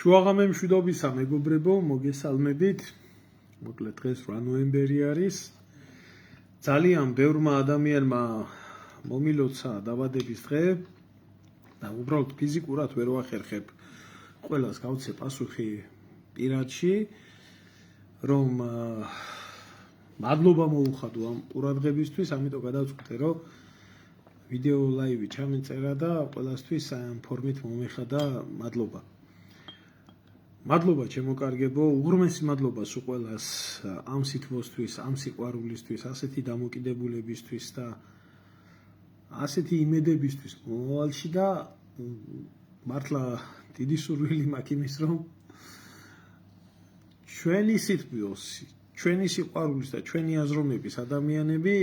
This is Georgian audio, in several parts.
შუაღამე მშვიდობისა მეგობრებო, მოგესალმებით. მოკლედ დღეს 8 ნოემბერი არის. ძალიან ბევრმა ადამიანმა მომილოცა დაბადების დღე და უბრალოდ ფიზიკურად ვერ ვახერხებ ყველას გავცე პასუხი პირადში, რომ მადლობა მოუხადო ამ ყურადღებისთვის, ამიტომ გადავწყვიტე, რომ ვიდეო ლაივი ჩამეწერა და ყველასთვის ამ ფორმით მომეხადა მადლობა. მადლობა ჩემო კარგებო, უღრმესი მადლობა სულ ყველას ამ სითბოსთვის, ამ სიყვარულისთვის, ასეთი დამოკიდებულებისთვის და ასეთი იმედებისთვის მომავალში და მართლა დიდი სურვილი მაქვს იმის, რომ ჩვენი სითბოს, ჩვენი სიყვარულის და ჩვენი აზროვნების ადამიანები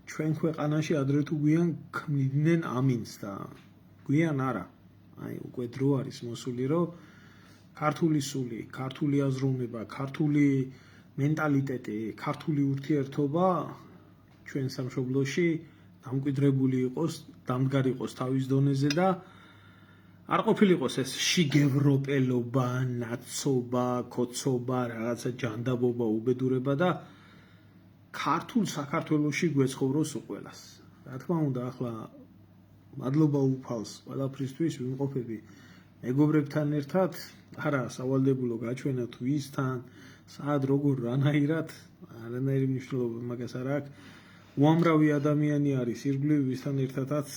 ჩვენ ქვეყანაში ადრე თუ გვიან ქმნიდნენ ამინს და გვიან არა. აი უკვე დრო არის მოსული, რომ ქართული სული, ქართული აზროვნება, ქართული მენტალიტეტი, ქართული ურთიერთობა ჩვენ სამშობლოში დამკვიდრებული იყოს, დამდგარი იყოს თავის დონეზე და არ ყოფილიყოს ეს შიგევროპელობა, ნაცობა, ქოცობა, რაღაცა ჯანდაბობა, უბედურება და ქართულ საქართველოში გვეცხოვროს უყველას. რა თქმა უნდა, ახლა მადლობა უფალს ყველაფრისთვის ვიმყოფები მეგობრებთან ერთად, არა სავალდებულო გაჩვენათ ვისთან, სად როგორ რანაირად, არანაირი მნიშვნელობა მაგას არ აქვს. უამრავი ადამიანი არის ირგვლივ, ვისთან ერთადაც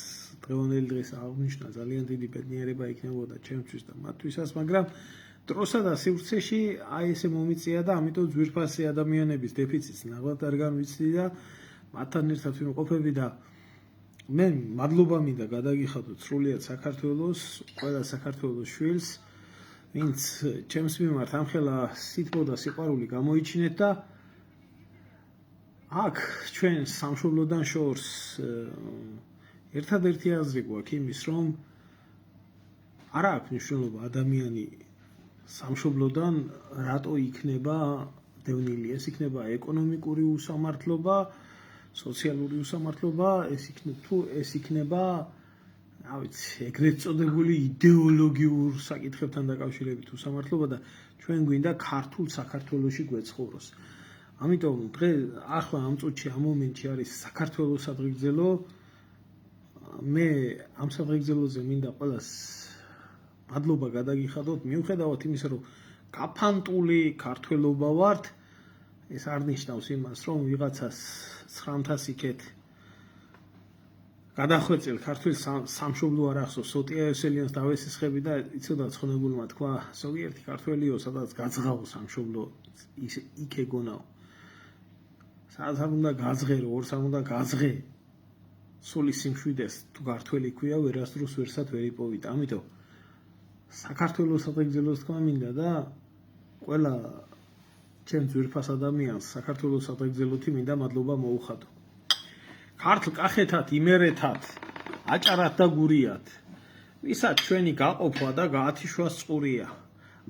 დღევანდელი დღეს აღნიშნა ძალიან დიდი ბედნიერება იქნებოდა ჩემთვის და მათთვისაც, მაგრამ დროსა და სივრცეში აი ესე მომიწია და ამიტომ ძვირფასი ადამიანების დეფიციტს ნაღლად არ განვიცდი და მათთან ერთად ვიმყოფები და მე მადლობა მინდა გადაგიხადოთ სრულიად საქართველოს, ყველა საქართველოს შვილს, ვინც ჩემს მიმართ ამხელა სითბო და სიყვარული გამოიჩინეთ და აქ ჩვენ სამშობლოდან შორს ერთადერთი აზრი გვაქვს იმის, რომ არ აქვს მნიშვნელობა ადამიანი სამშობლოდან რატო იქნება დევნილი, ეს იქნება ეკონომიკური უსამართლობა, სოციალური უსამართლობა, ეს იქნება, რა ვიცი, ეგრეთ წოდებული იდეოლოგიურ საკითხებთან დაკავშირებით უსამართლობა და ჩვენ გვინდა ქართულ საქართველოში გვეცხოვროს. ამიტომ ახლა ამ წუთში, ამ მომენტში არის საქართველოს სადღეგრძელო. მე ამ სადღეგრძელოზე მინდა ყველას მადლობა გადაგიხადოთ, მიუხედავად იმისა, რომ გაფანტული ქართველობა ვართ, ეს არ ნიშნავს იმას, რომ ვიღაცას 900 იქეთ გადახვეწილ ქართულ სამშობლო არ ახსოვს, სოტია ესელიანს დავესისხები და იცოდა ცხონებულმა თქვა, ზოგიერთი ქართველიო, სადაც გაძღაო სამშობლო, იქ ეგონაო. სადაც არ უნდა გაძღერო, ორს არ უნდა გაძღე. სული სიმშვიდეს თუ ქართველი ქვია, ვერასდროს ვერსად ვერ იპოვით. ამიტომ საქართველოს სადღეგრძელოს თქვა მინდა და ყველა ჩემ ძვირფას ადამიანს საქართველოს სადღეგრძელოთი მინდა მადლობა მოუხადო. ქართლ კახეთად, იმერეთად, აჭარად და გურიად, ვისაც ჩვენი გაყოფა და გაათიშვა წყურია,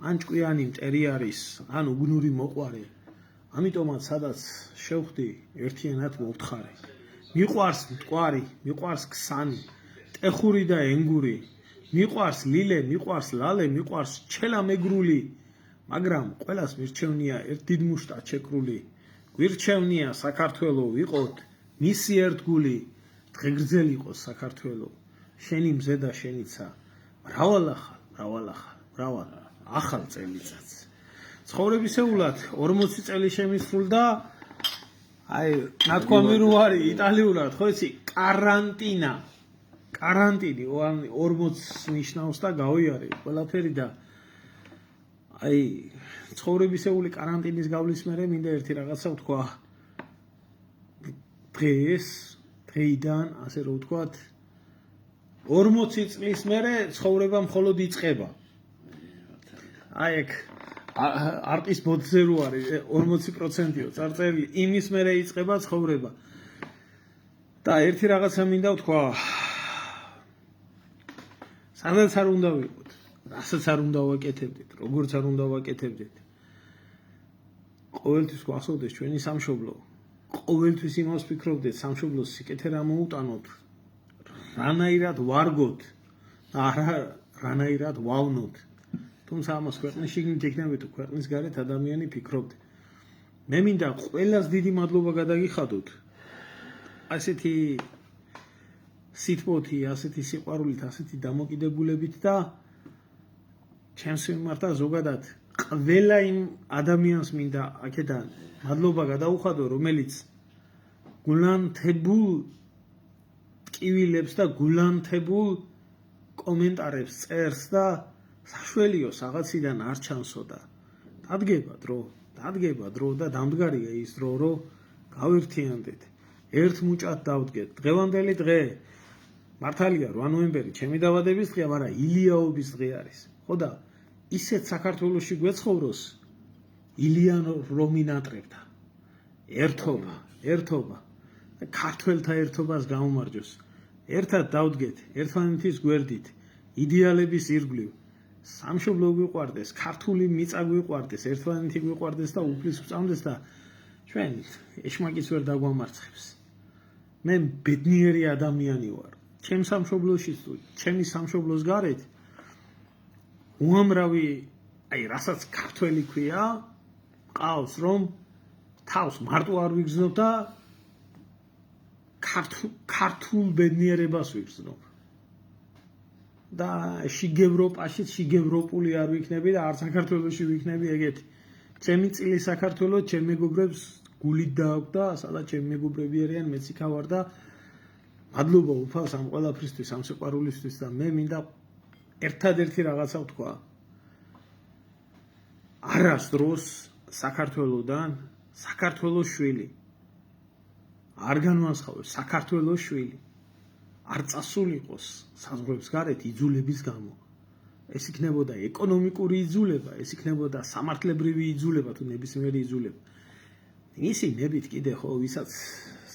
ან ჭკვიანი მტერი არის, ან უგნური მოყვარე, ამიტომაც სადაც შევხვდი, ერთიანად მოვთხარე. მიყვარს მტკვარი, მიყვარს ქსანი, ტეხური და ენგური, მიყვარს ლილე, მიყვარს ლალე, მიყვარს ჩელა მეგრული, მაგრამ ყველას მირჩევნია ერთ დიდ მუშტად შეკრული. გვირჩევნია საქართველო ვიყოთ, მისი ერთგული, დღეგრძელი იყოს საქართველო, შენი მზე და შენიცა, მრავალ ახალ წელიწადს. ცხოვრებისეულად 40 წელი შემისრულდა, აი, ნათქვამი რო არის იტალიურად, ხო იცი, კარანტინა. კარანტინი 40 ნიშნავს და გავიარე ყველაფერი და აი ცხოვრებისეული კარანტინის გავლის მერე მინდა ერთი რაღაცა ვთქვა. დღეიდან, ასე რომ ვთქვათ, 40 წლის მერე ცხოვრება მხოლოდ იწყება. აი ეგ არტის ბოდზე რო არის 40%-ო წარწერილი, იმის მერე იწყება ცხოვრება. და ერთი რაღაცა მინდა ვთქვა. სადაც არ უნდა ვიყოთ, რასაც არ უნდა ვაკეთებდეთ, როგორც არ უნდა ვაკეთებდეთ. ყოველთვის გვახსოვდეს ჩვენი სამშობლო. ყოველთვის იმას ვფიქრობდეთ, სამშობლოს სიკეთე რა მოუტანოთ, რანაირად ვარგოთ და არა რანაირად ვავნოთ. თუმცა ამას ქვეყნის შიგნით იქნებით თუ ქვეყნის გარეთ ადამიანი ფიქრობდი. მე მინდა ყველას დიდი მადლობა გადაგიხადოთ. ასეთი სიტყვოთი, ასეთი სიყვარულით, ასეთი დამოკიდებულებით და ჩემს მიმართ და ზოგადად ყველა იმ ადამიანს მინდა აქედან მადლობა გადაუხადო, რომელიც გულანთებულ ტკივილებს და გულანთებულ კომენტარებს წერს და საშველიოს რაღაციდან არ ჩანსო და დადგება დრო და დამდგარია ის დრო, რომ გავერთიანდეთ. ერთ მუჭად დავდგეთ. დღევანდელი დღე მართალია 8 ნოემბერი ჩემი დაბადების დღეა, მაგრამ ილიაობის დღე არის. ხო და ისეთ საქართველოში გვეცხოვროს ილია რომინატრებდა. ერთობა და ქართველთა ერთობას გაუმარჯოს. ერთად დავდგეთ, ერთმანეთის გვერდით, იდეალების ირგვლივ. სამშობლო გვიყვარდეს, ქართული მიწა გვიყვარდეს, ერთმანეთი გვიყვარდეს და უფლის ვწამდეს და ჩვენ ეშმაკიც ვერ დაგვამარცხებს. მე ბედნიერი ადამიანი ვარ. ჩემ სამშობლოში თუ ჩემი სამშობლოს გარეთ უამრავი, რასაც ქართველი ქვია, ყავს რომ თავს მარტო არ ვიგრძნობ და ქართულ ბედნიერებას ვიგრძნობ. და შიგევროპაში, შიგევროპული არ ვიქნები და არ საქართველოში ვიქნები ეგეთი. ჩემი წილი საქართველო ჩემ მეგობრებს გულით დააქვს და სადაც ჩემი მეგობრები არიან, მეც იქა ვარ და მადლობა უფალს ამ ყველაფრისთვის, ამ სიყვარულისთვის და მე მინდა ერთადერთი რაღაცა ვთქვა. არასდროს საქართველოდან საქართველოს შვილი არ განვასხავებს, საქართველოს შვილი არ წასულიყოს საზღვრებს გარეთ იძულების გამო. ეს იქნებოდა ეკონომიკური იძულება, ეს იქნებოდა სამართლებრივი იძულება თუ ნებისმიერი იძულება. ისი ნებით კიდე ხო ვისაც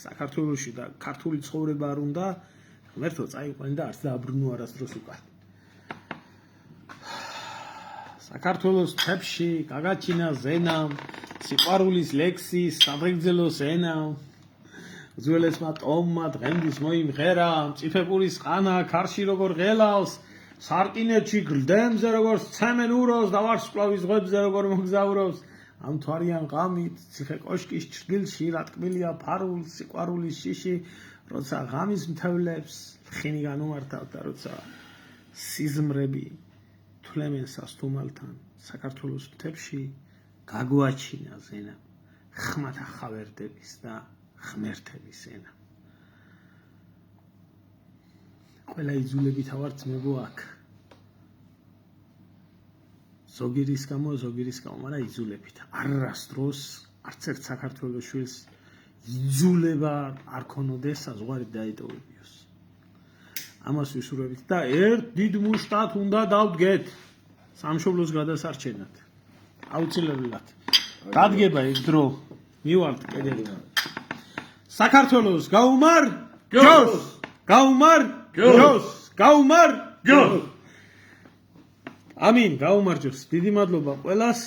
საქართველოში და ქართული ცხოვრება არ უნდა, ღმერთო წაიყვან და არც დააბრუნო არასდროს უკან. საქართველოს თებში გაგაჩინა ზენამ, სიყვარულის ლექსის, სადღეგრძელოს ენამ. უძველესმა ტომმა დღემდის მოიმღერა, მწიფებურის ყანა ქარში როგორ ღელავს, სარკინეთში გლდემზე როგორ ცემენ უროს და ვარსკვლავის ზღვებზე როგორ მოგზაურობს. ამ თვარიან ღამით, ციხე კოშკის ჭრილში რატკბილია ფარულ სიყვარულის შიში, როცა ღამის მთევლებს ლხინი განუმართავ და როცა სიზმრები თვლემენ სასტუმალთან, საქართველოს მთებში გაგვაჩინა ზენა ხმათა ხავერდების და ღმერთების ენა. ყველა იძულებით ავარ ძმებო აქ. ზოგირის გამო, მაგრამ იძულებით. არასდროს არც ერთ საქართველოს შვილს იძულება არ ქონოდეს საზღვარი დაეტოვებიოს. ამას ვისურვებით და ერთ დიდ მუშტად უნდა დავდგეთ სამშობლოს გადასარჩენად. აუცილებლად. დადგება ეს დრო. მივალთ კედელთან. საქართველოს გაუმარ ჯოს! გაუმარ ჯოს! გაუმარ ჯოს! ამინ, გაუმარჯოს. დიდი მადლობა ყველას.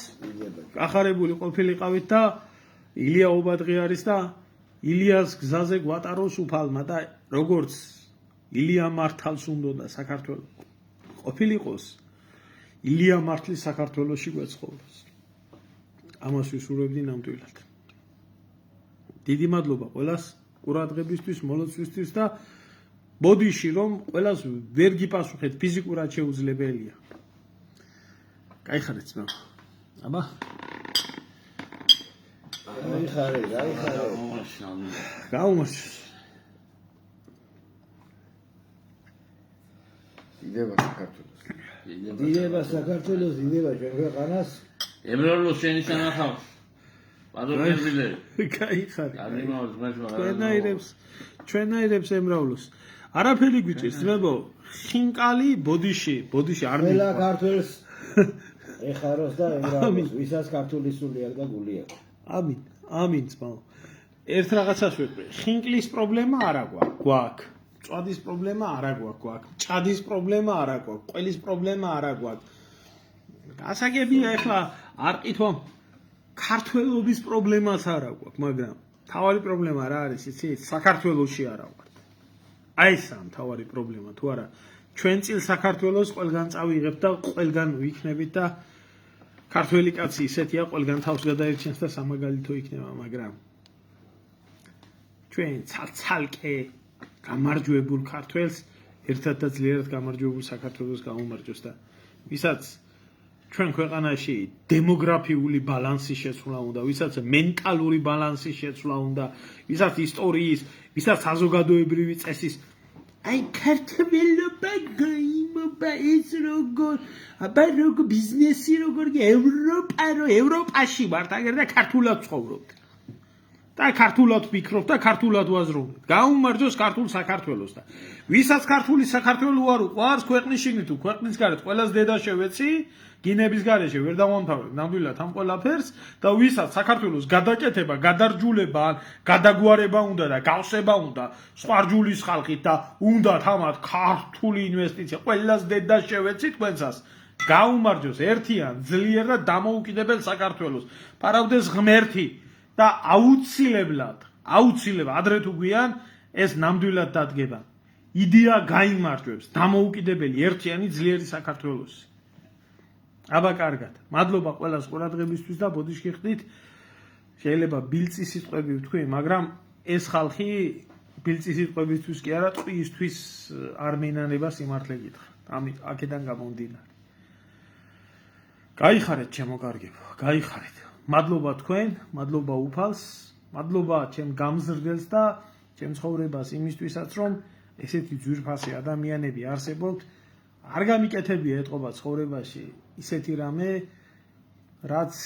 გახარებული ყოფილიყავით და ილიაობა დღე არის და ილიას გზაზე გვატაროს უფალმა და როგორც ილია მართალს უნდა საქართველოს ყოფილიყოს, ილია მართლის საქართველოში გვეცხოვროს. ამას ვისურვებდი ნამდვილად. დიდი მადლობა ყველას ყურადღებისთვის, მოლოცვისთვის და ბოდიში რომ ყველას ვერ გიპასუხეთ, ფიზიკურად შეუძლებელია. გაიხარეთ ძმა. აბა. გაიხარე. გაუმარჯოს. იდება საქართველოს. იდება საქართველოს, იდება ჩვენ ქვეყანას. ებრაულოს შენი სანახავს. პადოქერბილე. გაიხარე. ალიმაოს მაშმა. ჩვენაირებს ემრავლოს. არაფერი გვიჭირს, ძმებო. ხინკალი ბოდიში არ ყველა ქართველს ეხაროს და ემრავლოს, ვისაც ქართული სული აქვს და გული აქვს. ამინ ძმაო. ერთ რაღაცას ვიტყვი, ხინკლის პრობლემა არა გვაქვს. წვადის პრობლემა არა გვაქვს. ჭადის პრობლემა არა გვაქვს. ყველის პრობლემა არა გვაქვს. გასაგებია ახლა არ ყითვა ქართველობის პრობლემაც არა გვაქვს, მაგრამ თავარი პრობლემა რა არის, იცით? საქართველოში არა ვარ. აი ეს ამ თავარი პრობლემა თუ არა, ჩვენ წილ საქართველოს ყველგან წავიღებთ და ყველგან ვიქნებით და ქართველი კაცი ისეთია ყველგან თავს გადაერჩენს და სამაგალითო იქნება, მაგრამ ჩვენ ცალკე გამარჯვებულ ქართველს ერთად და ძლიერად გამარჯვებულ საქართველოს გაუმარჯოს და ვისაც ჩვენ ქვეყანაში დემოგრაფიული ბალანსის შეცვლა უნდა, ვისაც მენტალური ბალანსის შეცვლა უნდა, ვისაც ისტორიის, ვისაც საზოგადოებრივი წესის აი ქართველობა გაიმობა ეს როგორ აბა როგორ ბიზნესი როგორ ევროპაში ვართ აგერ და ქართულად ცხოვრობთ და ქართულად ვფიქრობთ და ქართულად ვაზრობთ გაუმარჯოს ქართულ საქართველოს და ვისაც ქართული საქართველო არ უყვარს ქვეყნის შიგნით თუ ქვეყნის გარეთ ყველას დედა შევეცი გინების გარეშე ვერ დავამთავრებ ნამდვილად ამ ყველაფერს და ვისაც საქართველოს გადაკეთება, გადარჯულება, გადაგვარება უნდა და გავსება უნდა სხვა რჯულის ხალხით და უნდა თამათ ქართული ინვესტიცია ყველას დედა შევეცი თქვენსას გაუმარჯოს ერთიან ძლიერ და დამოუკიდებელ საქართველოს პარავდეს ღმერთი და აუცილებლად ადრე თუ გვიან ეს ნამდვილად დადგება იდეა გაიმარჯვებს დამოუკიდებელი ერთიანი ძლიერი საქართველოსი აბა კარგად მადლობა ყველას ყურადღებისთვის და ბოდიში გიხდით შეიძლება ბილწის სიტყვები ვთქვი მაგრამ ეს ხალხი ბილწის სიტყვებისთვის კი არა წვიისთვის არ მენანება სიმართლე გითხრა ამით აქედან გამომდინარე გაიხარეთ ჩემო კარგებო გაიხარეთ მადლობა თქვენ მადლობა უფალს მადლობა ჩემ გამზრდელს და ჩემ ცხოვრებას იმისთვისაც რომ ესეთი ძვირფასი ადამიანები არსებობთ არ გამიკეთებია ეთყობა ცხოვრებაში ისეთი რამე რაც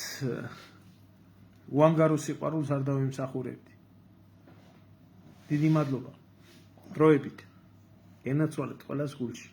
უანგარო სიყვარულს არ დავიმსახურებდი დიდი მადლობა დროებით ენაცვალეთ ყველას გულში